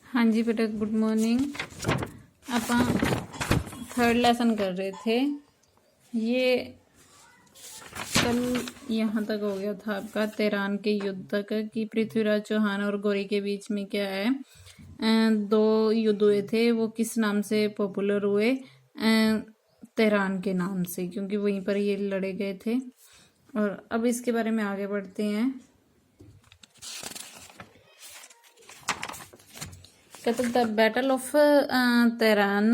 हाँ जी बेटा, good morning. ਆਪਾਂ थर्ड लेसन कर रहे थे। ये कल यहाँ तक हो गया था आपका तेरान के युद्ध तक कि पृथ्वीराज चौहान और गौरी के बीच में क्या है, दो युद्ध हुए थे। वो किस नाम से पॉपुलर हुए? तेरान के नाम से, क्योंकि वहीं पर ये लड़े गए थे। और अब इसके बारे में आगे बढ़ते हैं। कहते द बैटल ऑफ तेरान,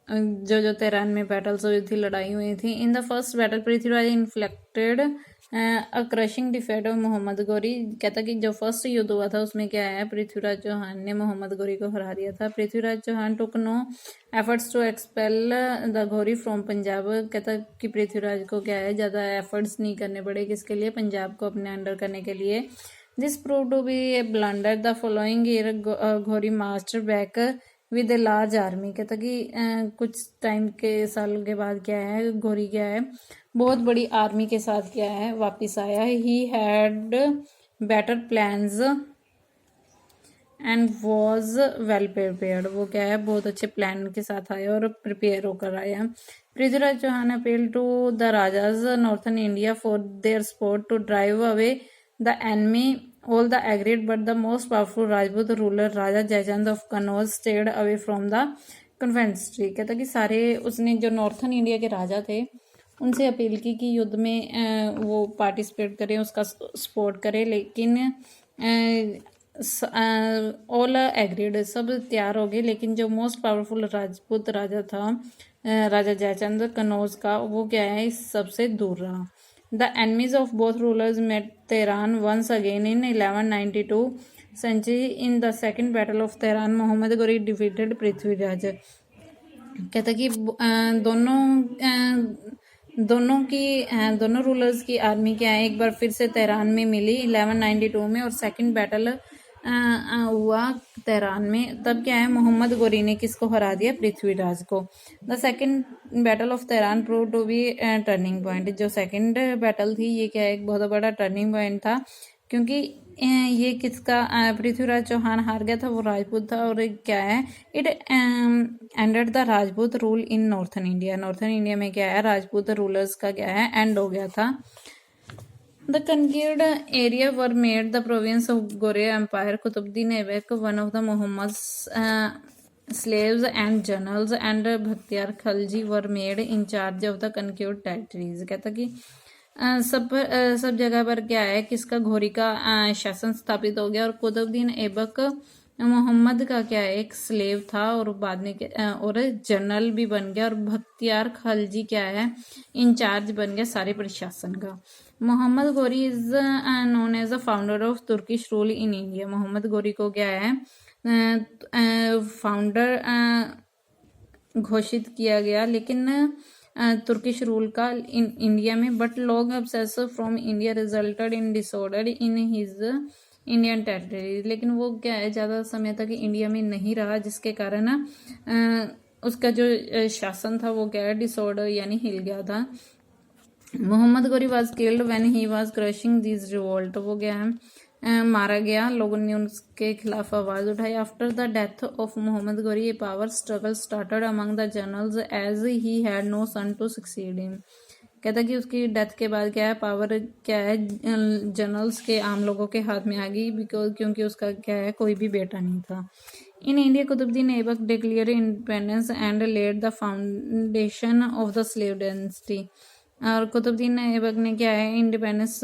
जो तेरान में बैटल्स हुई थी, लड़ाई हुई थी। In the first battle Prithviraj inflected a crushing defeat of Mohammad Ghori. कहता कि जो फर्स्ट युद्ध हुआ था उसमें क्या है, पृथ्वीराज चौहान ने मोहम्मद गौरी को हरा दिया था। Prithviraj Chauhan took no efforts to expel the Ghori from Punjab. कहता कि पृथ्वीराज को क्या है, ज़्यादा एफर्ट्स नहीं करने पड़े, किसके लिए? पंजाब को अपने अंडर करने के लिए। This prove to be a blunder. The following year Ghori master back with a large army. कहता कि कुछ टाइम के साल के बाद क्या है, गौरी क्या है, बहुत बड़ी आर्मी के साथ क्या है, वापिस आया। He had better plans and was well prepared. वो क्या है, बहुत अच्छे प्लान के साथ आया और प्रिपेयर होकर आया। Prithviraj Chauhan appeal to the Rajas northern India for their support to drive away the enemy. All the agreed, but the most powerful Rajput ruler Raja Jayachand of Kannauj stayed away from the confederacy। कहता कि सारे उसने जो northern India के राजा थे उनसे appeal की कि युद्ध में वो पार्टिसिपेट करें, उसका सपोर्ट करें, लेकिन ऑल एग्रीड, सब तैयार हो गए, लेकिन जो मोस्ट पावरफुल राजपूत राजा था, राजा जयचंद कन्नौज का, वो क्या है, इस सबसे दूर रहा। The enemies of both rulers met Tehran once again in 1192 century. In the second battle of Tehran, Muhammad Ghori defeated Prithviraj। कहता कि दोनों रूलर्स की आर्मी क्या है, एक बार फिर से तेहरान में मिली 1192 में, और सेकंड बैटल हुआ तेहरान में। तब क्या है, मोहम्मद गौरी ने किसको हरा दिया? पृथ्वीराज को। The second battle of Tehran prove to be turning point. जो सेकंड बैटल थी, ये क्या है, एक बहुत बड़ा टर्निंग पॉइंट था, क्योंकि ये किसका, पृथ्वीराज चौहान हार गया था, वो राजपूत था, और क्या है, it ended the Rajput rule in northern India. Northern India में क्या है, राजपूत रूलर्स का क्या है, एंड हो गया था। The conquered area were made the province of Ghore Empire. Qutbuddin Aibak, one of the Muhammad's slaves and generals, and Bhaktiar Khalji were made in charge of the conquered territories। कहता कि सब जगह पर क्या है, किसका, घोरी का शासन स्थापित हो गया, और कुतुबुद्दीन ऐबक मोहम्मद का क्या है, एक स्लेव था, और बाद में और जनरल भी बन गया, और भख्तियार खलजी क्या है, इंचार्ज बन गया सारे प्रशासन का। Mohammad Ghori is known as the founder of Turkish rule in India. Mohammad Ghori को क्या है, फाउंडर घोषित किया गया, लेकिन तुर्किश रूल का इन इंडिया में। But long obsess from India resulted in disorder in his Indian territory. लेकिन वो क्या है, ज़्यादा समय तक इंडिया में नहीं रहा, जिसके कारण उसका जो शासन था वो क्या है, डिसऑर्डर यानी हिल गया था। Mohammad Ghori was killed when he was crushing this revolt. वो क्या है, मारा गया, लोगों ने उसके खिलाफ आवाज उठाई। After the death of Mohammad Ghori, a power struggle started among the generals as he had no son to succeed him. कहता कि उसकी डेथ के बाद क्या है, पावर क्या है, जनरल्स के, आम लोगों के हाथ में आ गई, बिकॉज क्योंकि उसका क्या है, कोई भी बेटा नहीं था। In India Qutubuddin Aibak declared independence and laid the foundation of the slave dynasty. और कुतुबुद्दीन ऐबक ने क्या है, इंडिपेंडेंस,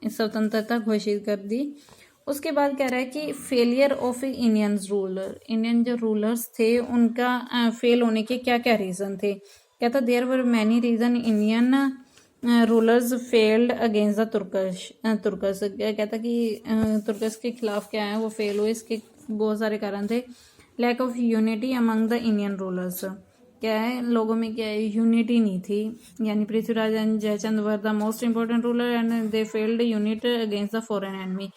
स्वतंत्रता घोषित कर दी। उसके बाद कह रहा है कि failure of Indian ruler, Indian जो रूलर्स थे उनका फेल होने के क्या क्या रीज़न थे। कहता there were many reason Indian rulers failed against the Turks. कहता कि तुर्कस के खिलाफ क्या है, वो फेल हुए, इसके बहुत सारे कारण थे। Lack of unity among the Indian rulers, क्या है, लोगों में क्या है, यूनिटी नहीं थी, यानी Prithviraj and Jaichand were the most important ruler and they failed unit against the foreign enemy.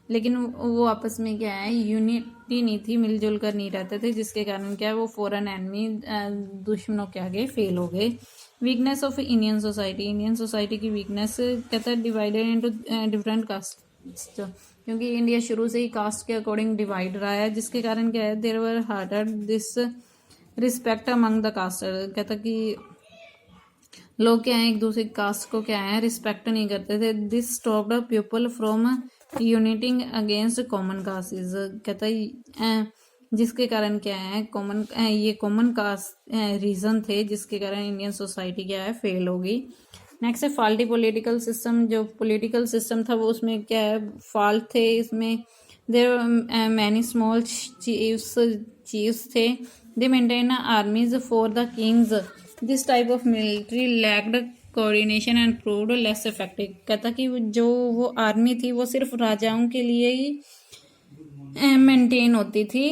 लेकिन वो आपस में क्या है, यूनिटी नहीं थी, मिलजुल कर नहीं रहते थे, जिसके कारण क्या है, वो फॉरेन एनिमी दुश्मनों के आगे फेल हो गए। Weakness of Indian society, Indian society की वीकनेस, कहता है डिवाइडेड इनटू डिफरेंट कास्ट। क्योंकि इंडिया शुरू से ही कास्ट के अकॉर्डिंग डिवाइड रहा है, जिसके कारण क्या है, there were harder disrespect among the caste. कहता कि लोग क्या है, एक दूसरे कास्ट को क्या है रिस्पेक्ट नहीं करते थे। This stopped people from uniting against common castes. कहता है जिसके कारण क्या है कॉमन, ये कॉमन कास्ट रीजन थे जिसके कारण इंडियन सोसाइटी क्या है फेल होगी। नेक्स्ट है फॉल्टी पॉलिटिकल सिस्टम। जो पॉलिटिकल सिस्टम था वो उसमें क्या है फॉल्ट थे। इसमें देयर मैनी स्मॉल चीफ्स थे। दे maintain आर्मीज for the Kings. This type of military lacked coordination and proved less effective. कहता कि जो वो आर्मी थी वो सिर्फ राजाओं के लिए ही मेंटेन होती थी,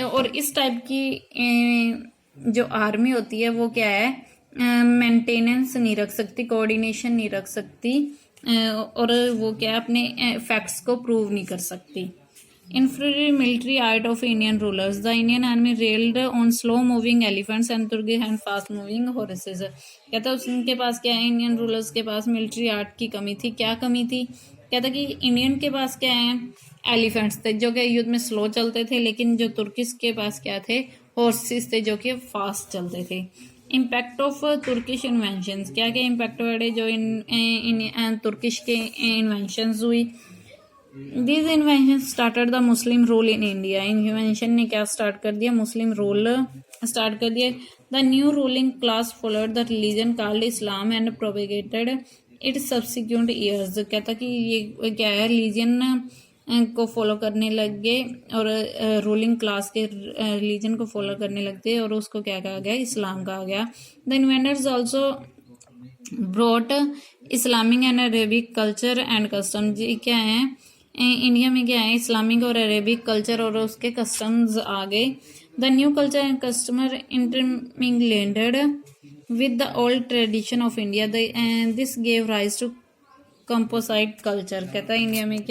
और इस टाइप की जो आर्मी होती है वो क्या है मेंटेनेंस नहीं रख सकती, कोऑर्डिनेशन नहीं रख सकती, और वो क्या अपने फैक्ट्स को प्रूव नहीं कर सकती। Inferior military art of Indian rulers. The Indian army railed on slow-moving elephants and Turkish and fast-moving horses. कहता उनके पास क्या है, इंडियन रूलर्स के पास मिलिट्री आर्ट की कमी थी। क्या कमी थी? कहता कि इंडियन के पास क्या है एलिफेंट्स थे जो कि युद्ध में स्लो चलते थे, लेकिन जो तुर्किश के पास क्या थे हॉर्सेस थे जो कि फास्ट चलते थे। Impact of Turkish inventions. क्या क्या इम्पैक्ट हुए जो इन तुर्किश के इन्वेंशंस हुई। These inventions started the Muslim rule in India. Invention ने क्या स्टार्ट कर दिया, मुस्लिम रूल स्टार्ट कर दिया। The new ruling class followed the religion called Islam and propagated its subsequent years. कहता कि ये क्या है रिलीजन को फॉलो करने लग गए और रूलिंग क्लास के रिलीजन को फॉलो करने लगते और उसको क्या कहा गया, इस्लाम कहा गया। The inventors also brought Islamic and Arabic culture and custom. जी क्या है इंडिया में क्या है इस्लामिक और अरेबिक कल्चर और उसके कस्टम्स आ गए। The new culture and customer intermingled with the old tradition of India. This gave rise to composite culture. कहता है इंडिया में